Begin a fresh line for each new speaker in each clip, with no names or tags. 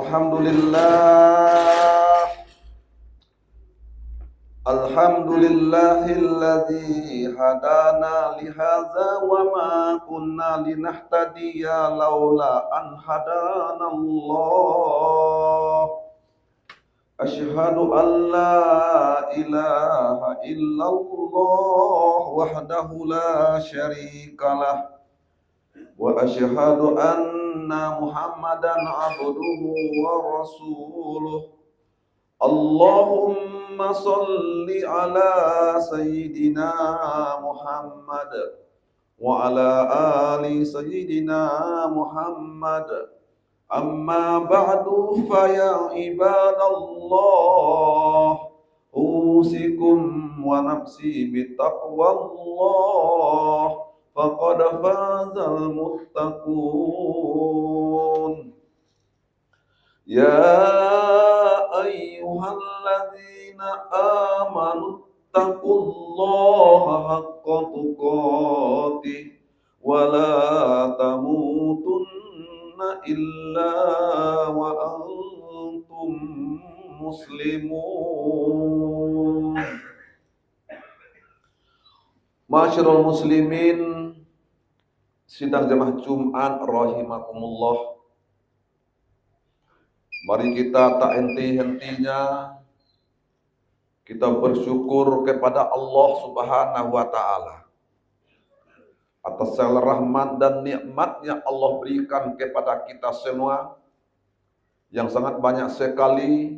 Alhamdulillah, alhamdulillahilladzi hadana li hadza wa ma kunna linahtadiya laula an hadanallah. Asyhadu an la ilaha illallah wahdahu la syarikalah wa asyhadu anna Muhammadan abduhu wa rasuluh. Allahumma salli ala sayyidina Muhammad wa ala ali sayyidina Muhammad. Amma ba'du fa ya ibadallah, usikum wa nafsi bitaqwallah, faqad fazal muttaqun. Ya ayyuhalladzina amanu taqullaha haqqa tuqatih wa la tamutunna illa wa antum muslimun. Masyarul muslimin, sidang jemaah Jumat rahimakumullah. Mari kita tak henti-hentinya kita bersyukur kepada Allah Subhanahu wa taala atas segala rahmat dan nikmat yang Allah berikan kepada kita semua, yang sangat banyak sekali.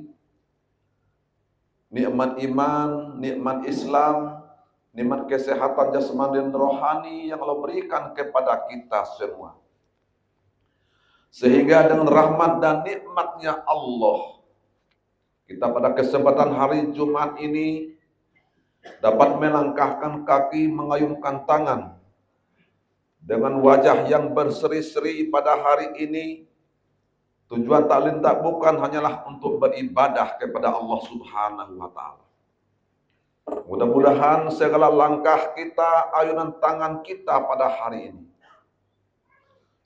Nikmat iman, nikmat Islam, nikmat kesehatan jasmani dan rohani yang Allah berikan kepada kita semua. Sehingga dengan rahmat dan nikmatnya Allah, kita pada kesempatan hari Jumat ini dapat melangkahkan kaki, mengayunkan tangan dengan wajah yang berseri-seri pada hari ini. Tujuan tak lain tak bukan hanyalah untuk beribadah kepada Allah Subhanahu wa taala. Mudah-mudahan segala langkah kita, ayunan tangan kita pada hari ini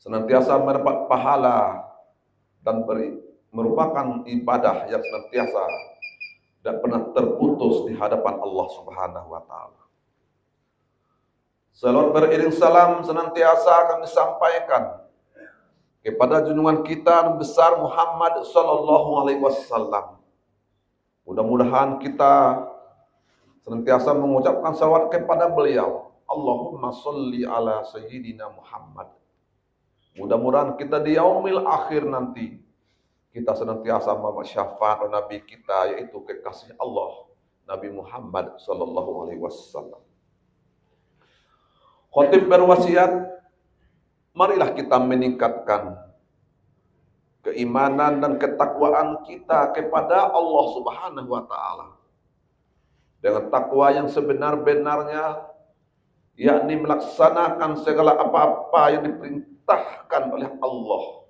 senantiasa mendapat pahala dan merupakan ibadah yang senantiasa tidak pernah terputus di hadapan Allah Subhanahu wa taala. Salawat beriring salam senantiasa kami sampaikan kepada junjungan kita besar Muhammad sallallahu alaihi wasallam. Mudah-mudahan kita senantiasa mengucapkan salawat kepada beliau. Allahumma sholli ala sayyidina Muhammad. Mudah-mudahan kita di yaumil akhir nanti kita senantiasa memohon syafaat Nabi kita, yaitu kekasih Allah Nabi Muhammad sallallahu alaihi wasallam. Khatib berwasiat, marilah kita meningkatkan keimanan dan ketakwaan kita kepada Allah Subhanahu wa taala dengan takwa yang sebenar-benarnya, yakni melaksanakan segala apa-apa yang diperintahkan oleh Allah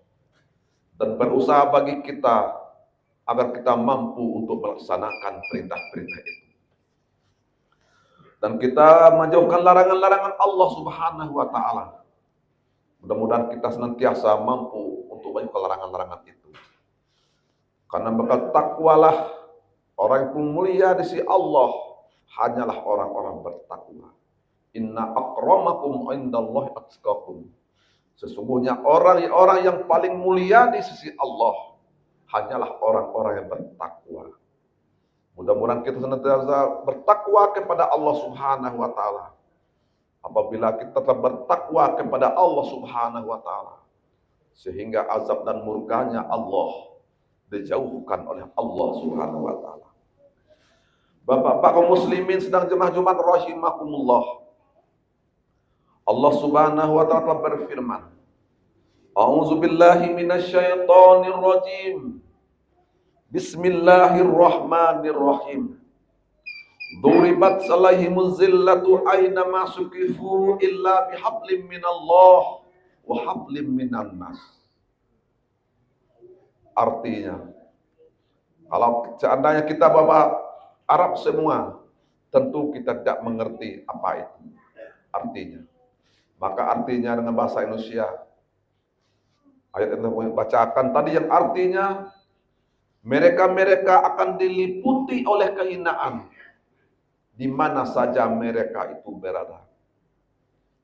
dan berusaha bagi kita agar kita mampu untuk melaksanakan perintah-perintah itu. Dan kita menjauhkan larangan-larangan Allah Subhanahu wa taala. Mudah-mudahan kita senantiasa mampu untuk menjauhkan larangan-larangan itu. Karena bekal takwalah orang yang mulia di sisi Allah hanyalah orang-orang bertakwa. Inna akramakum indallahi atqakum. Sesungguhnya orang-orang yang paling mulia di sisi Allah hanyalah orang-orang yang bertakwa. Mudah-mudahan kita senantiasa bertakwa kepada Allah Subhanahu wa taala. Apabila kita tetap bertakwa kepada Allah Subhanahu wa taala, sehingga azab dan murkanya Allah dijauhkan oleh Allah Subhanahu wa taala. Bapak-bapak kaum muslimin sedang jemaah Jumat rahimakumullah. Allah Subhanahu wa taala berfirman, A'udzu billahi minasyaitonir rajim. Bismillahirrahmanirrahim. Duribat alaihimuz zillatu aina ma suqifu illa bihablim minallah wa hablim minan nas. Artinya, kalau seandainya kita Bapak Arab semua, tentu kita tidak mengerti apa itu artinya. Maka artinya dengan bahasa Indonesia, ayat yang kita bacakan tadi yang artinya Mereka-mereka akan diliputi oleh kehinaan di mana saja mereka itu berada.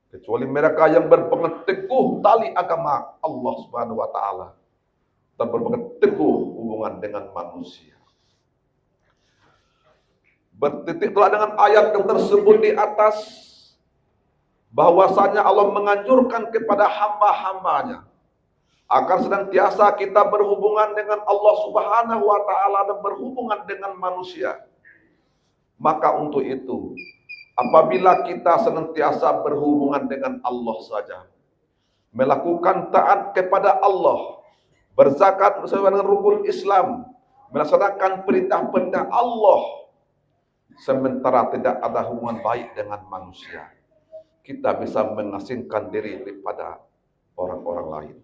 Kecuali mereka yang berpegang teguh tali agama Allah Subhanahu wa taala dan berpegang teguh hubungan dengan manusia. Bertitiklah dengan ayat yang tersebut di atas bahwasanya Allah menganjurkan kepada hamba-hambanya agar senantiasa kita berhubungan dengan Allah Subhanahu wa taala dan berhubungan dengan manusia. Maka untuk itu, apabila kita senantiasa berhubungan dengan Allah saja, melakukan taat kepada Allah, berzakat sesuai dengan rukun Islam, melaksanakan perintah-perintah Allah, sementara tidak ada hubungan baik dengan manusia, kita bisa mengasingkan diri daripada orang-orang lain.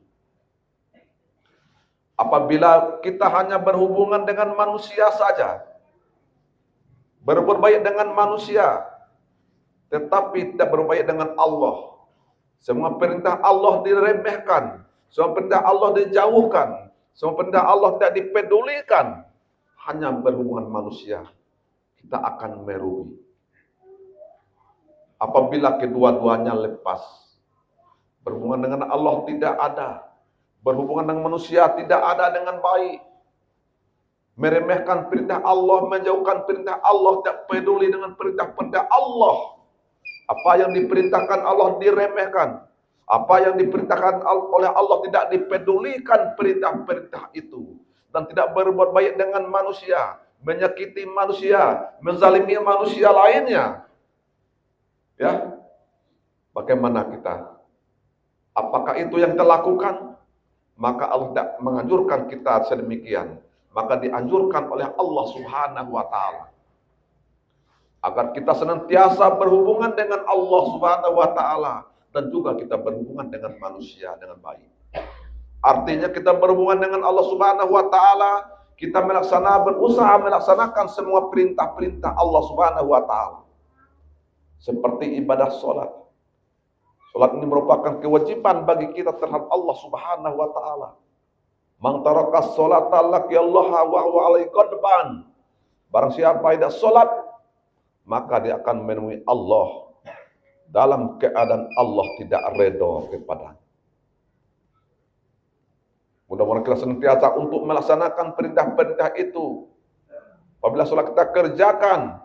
Apabila kita hanya berhubungan dengan manusia saja, berbuat baik dengan manusia, tetapi tidak berbuat baik dengan Allah, semua perintah Allah diremehkan, semua perintah Allah dijauhkan, semua perintah Allah tidak dipedulikan, hanya berhubungan manusia, kita akan merugi. Apabila kedua-duanya lepas, berhubungan dengan Allah tidak ada, berhubungan dengan manusia tidak ada dengan baik, meremehkan perintah Allah, menjauhkan perintah Allah, tidak peduli dengan perintah-perintah Allah. Apa yang diperintahkan Allah diremehkan, apa yang diperintahkan oleh Allah tidak dipedulikan perintah-perintah itu, dan tidak berbuat baik dengan manusia, menyakiti manusia, menzalimi manusia lainnya. Ya, bagaimana kita? Apakah itu yang kita lakukan? Maka Allah tidak menganjurkan kita sedemikian. Maka dianjurkan oleh Allah Subhanahu wa taala agar kita senantiasa berhubungan dengan Allah Subhanahu wa taala dan juga kita berhubungan dengan manusia dengan baik. Artinya kita berhubungan dengan Allah Subhanahu wa taala, kita berusaha melaksanakan semua perintah-perintah Allah Subhanahu wa taala. Seperti ibadah salat. Salat ini merupakan kewajiban bagi kita terhadap Allah Subhanahu wa taala. Man taraka sholata laqiyallaha wa huwa alaihi ghadban. Barang siapa tidak salat, maka dia akan menemui Allah dalam keadaan Allah tidak redha kepadanya. Mudah-mudahan kita senantiasa untuk melaksanakan perintah-perintah itu. Apabila salat kita kerjakan,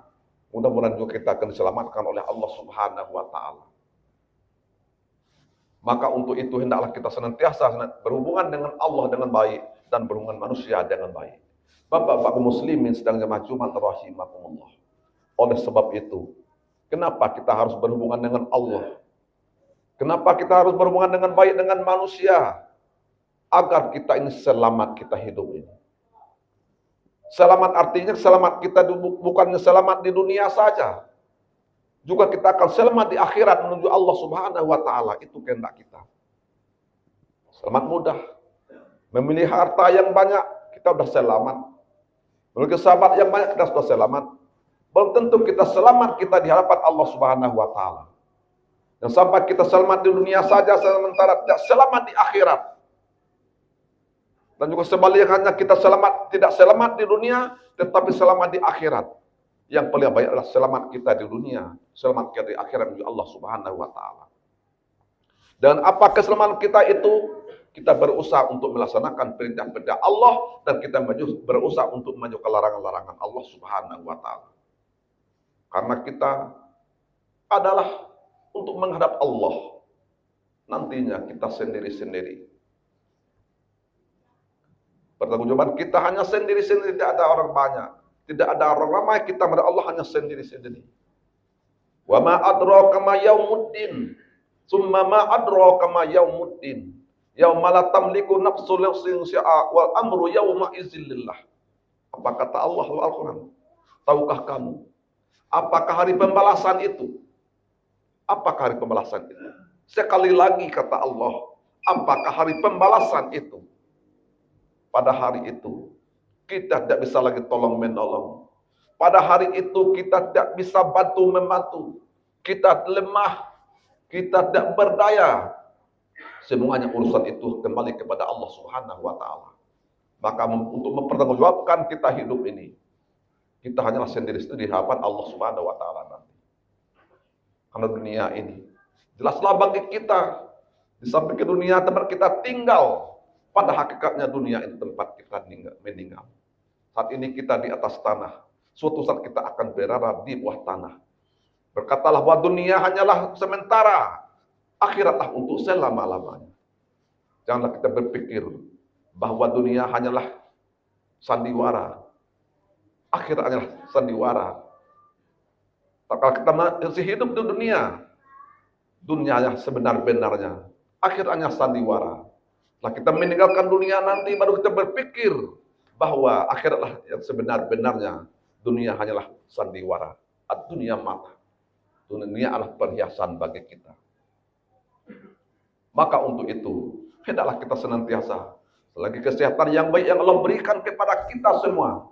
mudah-mudahan juga kita akan diselamatkan oleh Allah Subhanahu wa taala. Maka untuk itu hendaklah kita senantiasa berhubungan dengan Allah dengan baik dan berhubungan manusia dengan baik. Bapak-bapak muslimin sedang jemaah Jumat rahimakumullah. Oleh sebab itu, kenapa kita harus berhubungan dengan Allah? Kenapa kita harus berhubungan dengan baik dengan manusia? Agar kita ini selamat kita hidup ini. Selamat artinya selamat kita bukannya selamat di dunia saja. Juga kita akan selamat di akhirat menuju Allah Subhanahu wa taala. Itu kehendak kita. Selamat mudah. Memilih harta yang banyak, kita sudah selamat. Memiliki sahabat yang banyak, kita sudah selamat. Belum tentu kita selamat kita di hadapan Allah Subhanahu wa taala. Dan sampai kita selamat di dunia saja sementara tidak selamat di akhirat. Dan juga sebaliknya kita tidak selamat di dunia tetapi selamat di akhirat. Yang paling baik adalah selamat kita di dunia, selamat kita di akhirat menuju Allah Subhanahu wa taala. Dan apa keselamatan kita itu? Kita berusaha untuk melaksanakan perintah-perintah Allah dan kita berusaha untuk menjauhkan larangan-larangan Allah Subhanahu wa taala. Karena kita adalah untuk menghadap Allah. Nantinya kita sendiri-sendiri. Pertanggungjawaban kita hanya sendiri-sendiri, tidak ada orang banyak. Tidak ada orang ramai, kita kepada Allah hanya sendiri-sendiri. Wa ma adraka ma yaumuddin. Summa ma adraka ma yaumuddin. Yauma la tamliku nafsun nafsin syai'a wal amru yauma idzin lillah. Apa kata Allah dalam Al-Qur'an? Tahukah kamu apakah hari pembalasan itu? Apakah hari pembalasan itu? Sekali lagi kata Allah, apakah hari pembalasan itu? Pada hari itu kita tidak bisa lagi tolong menolong. Pada hari itu kita tidak bisa bantu membantu. Kita lemah, kita tidak berdaya. Semuanya urusan itu kembali kepada Allah Subhanahu wa taala. Maka untuk mempertanggungjawabkan kita hidup ini, kita hanyalah sendiri-sendiri di hadapan Allah Subhanahu wa taala nanti. Karena dunia ini jelaslah bagi kita, di samping dunia tempat kita tinggal, pada hakikatnya dunia itu tempat kita meninggal. Saat ini kita di atas tanah, suatu saat kita akan berada di bawah tanah. Berkatalah bahwa dunia hanyalah sementara, akhiratlah untuk selama-lamanya. Janganlah kita berpikir bahwa dunia hanyalah sandiwara, akhirat hanyalah sandiwara. Kalau kita masih hidup di dunia, dunia sebenar-benarnya, akhirnya sandiwara. Setelah kita meninggalkan dunia nanti, baru kita berpikir bahwa akhiratlah yang sebenar-benarnya. Dunia hanyalah sandiwara. Dunia mata. Dunia adalah perhiasan bagi kita. Maka untuk itu, hendaklah kita senantiasa selagi kesehatan yang baik yang Allah berikan kepada kita semua.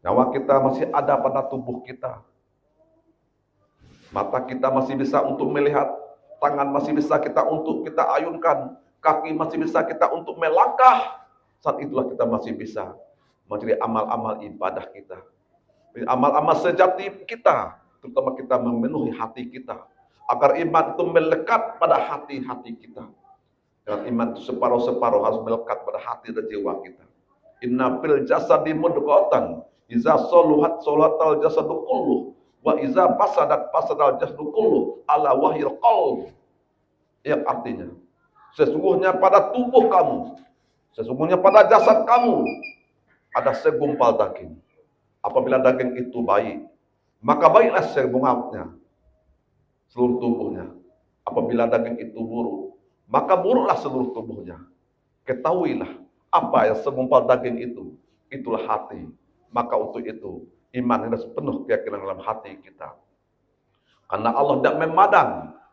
Nyawa kita masih ada pada tubuh kita. Mata kita masih bisa untuk melihat, tangan masih bisa kita untuk kita ayunkan, kaki masih bisa kita untuk melangkah. Saat itulah kita masih bisa menjadi amal-amal ibadah kita, amal-amal sejati kita, terutama kita memenuhi hati kita, agar iman itu melekat pada hati-hati kita. Dan iman itu separuh-separuh harus melekat pada hati dan jiwa kita. Inna fil jasadi mudghatan, iza soluhat solatal jasadu kulluh, wa iza fasadal jasadu kulluh, ala wahyil qalb. Yang artinya, sesungguhnya pada tubuh kamu, sesungguhnya pada jasad kamu, ada segumpal daging. Apabila daging itu baik, maka baiklah segumpalnya, seluruh tubuhnya. Apabila daging itu buruk, maka buruklah seluruh tubuhnya. Ketahuilah, apa yang segumpal daging itu, itulah hati. Maka untuk itu, iman harus penuh keyakinan dalam hati kita. Karena Allah tidak memandang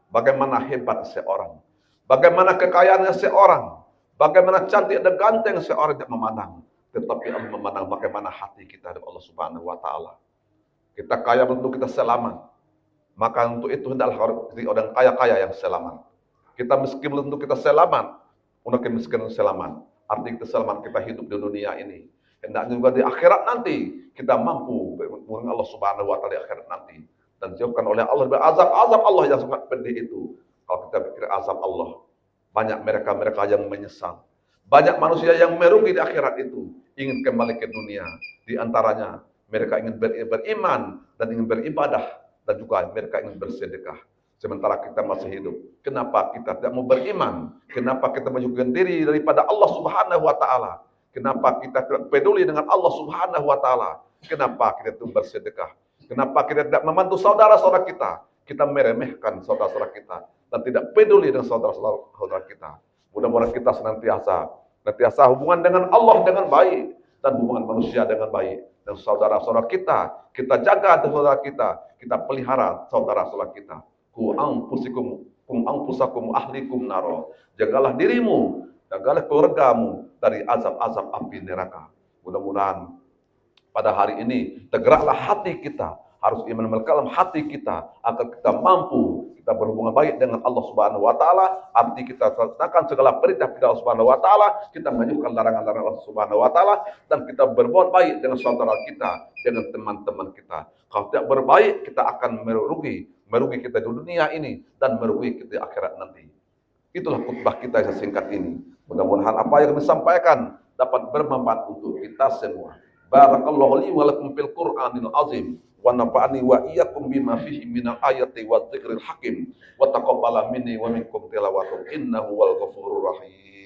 bagaimana hebat seorang, bagaimana kekayaannya seorang, bagaimana cantik dan ganteng seorang, tidak memandang. Tetapi Allah memandang bagaimana hati kita dari Allah Subhanahu wa taala. Kita kaya tentu kita selamat. Maka untuk itu hendaklah jadi orang kaya-kaya yang selamat. Kita miskin tentu kita selamat. Untuk miskin selamat. Arti kita selamat, kita hidup di dunia ini. Hendaknya juga di akhirat nanti kita mampu dengan Allah Subhanahu wa taala di akhirat nanti. Dan dijauhkan oleh Allah dari azab-azab Allah yang sangat pedih itu. Kalau kita pikir azab Allah, banyak mereka-mereka yang menyesal. Banyak manusia yang merugi di akhirat itu, ingin kembali ke dunia. Di antaranya mereka ingin beriman dan ingin beribadah, dan juga mereka ingin bersedekah. Sementara kita masih hidup, kenapa kita tidak mau beriman? Kenapa kita menjauhkan diri daripada Allah Subhanahu wa taala? Kenapa kita tidak peduli dengan Allah Subhanahu wa taala? Kenapa kita tidak bersedekah? Kenapa kita tidak membantu saudara-saudara kita? Kita meremehkan saudara-saudara kita dan tidak peduli dengan saudara-saudara kita. Mudah-mudahan kita senantiasa hubungan dengan Allah dengan baik dan hubungan manusia dengan baik. Dan saudara-saudara kita jaga saudara kita pelihara saudara-saudara kita. Ku anfusakum ahlikum naro. Jagalah dirimu, jagalah keluargamu dari azab-azab api neraka. Mudah-mudahan pada hari ini tergeraklah hati kita, harus iman melekat hati kita agar kita mampu kita berhubungan baik dengan Allah Subhanahu wa taala, arti kita laksanakan segala perintah Allah Subhanahu wa taala, kita menjauhkan larangan-larangan Allah Subhanahu wa taala, dan kita berbuat baik dengan saudara kita, dengan teman-teman kita. Kalau tidak berbaik, kita akan merugi kita di dunia ini dan merugi kita di akhirat nanti. Itulah khutbah kita yang singkat ini. Mudah-mudahan apa yang kami sampaikan dapat bermanfaat untuk kita semua. Barakallahu li wa lakum fil Qur'anil azim. Wa nafa'ani wa iyyakum bima fihi minal ayati wa dzikril hakim wa taqabbala minni wa minkum tilawatuhu innahu wal ghafurur rahim.